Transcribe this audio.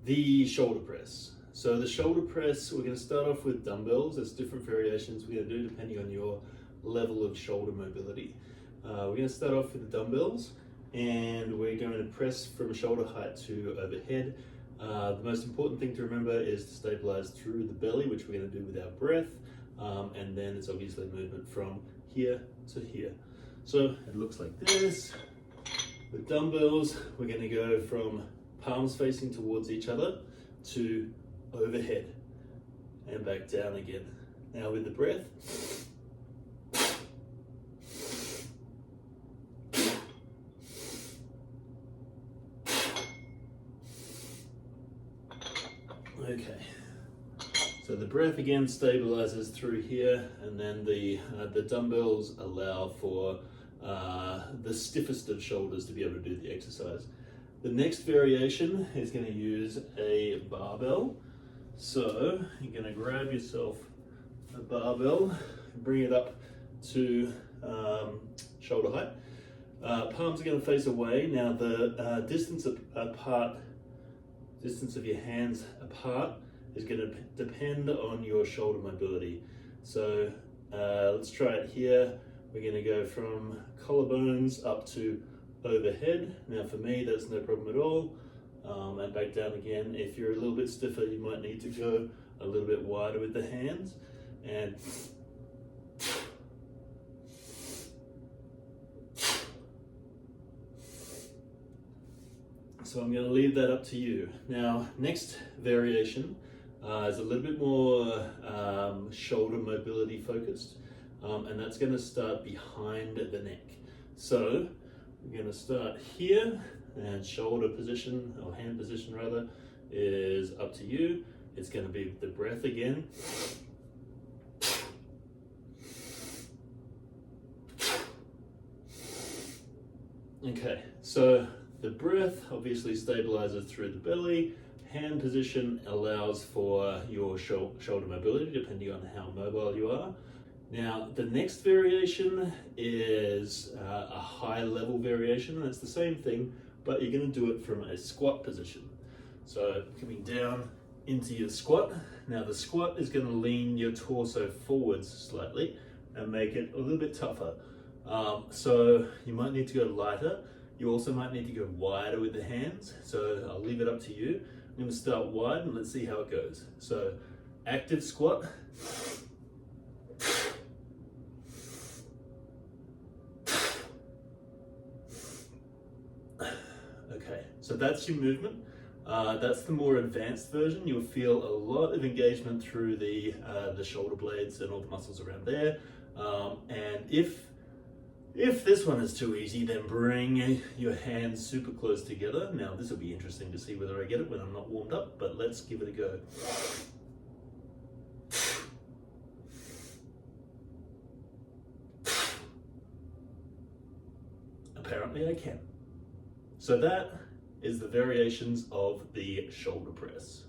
The shoulder press. So the shoulder press, we're going to start off with dumbbells. There's different variations we're going to do depending on your level of shoulder mobility. We're going to start off with the dumbbells, and we're going to press from shoulder height to overhead. The most important thing to remember is to stabilize through the belly, which we're going to do with our breath, and then it's obviously movement from here to here. So it looks like this. With dumbbells, we're going to go from palms facing towards each other to overhead and back down again. Now with the breath, okay. So the breath again stabilizes through here, and then the dumbbells allow for the stiffest of shoulders to be able to do the exercise. The next variation is going to use a barbell. So you're going to grab yourself a barbell, bring it up to shoulder height. Palms are going to face away. Now the distance of your hands apart is going to depend on your shoulder mobility. So let's try it here. We're going to go from collarbones up to overhead. Now for me, that's no problem at all. And back down again. If you're a little bit stiffer, you might need to go a little bit wider with the hands. And so I'm going to leave that up to you. Now, next variation is a little bit more shoulder mobility focused, and that's going to start behind the neck. So we're going to start here, and shoulder position, or hand position rather, is up to you. It's going to be with the breath again. Okay, so the breath obviously stabilizes through the belly. Hand position allows for your shoulder mobility depending on how mobile you are. Now, the next variation is a high level variation, and it's the same thing, but you're going to do it from a squat position. So coming down into your squat. Now the squat is going to lean your torso forwards slightly and make it a little bit tougher. So you might need to go lighter. You also might need to go wider with the hands. So I'll leave it up to you. I'm going to start wide and let's see how it goes. So active squat. Okay, so that's your movement. That's the more advanced version. You'll feel a lot of engagement through the shoulder blades and all the muscles around there. And if this one is too easy, then bring your hands super close together. Now this will be interesting to see whether I get it when I'm not warmed up, but let's give it a go. Apparently I can. So that is the variations of the shoulder press.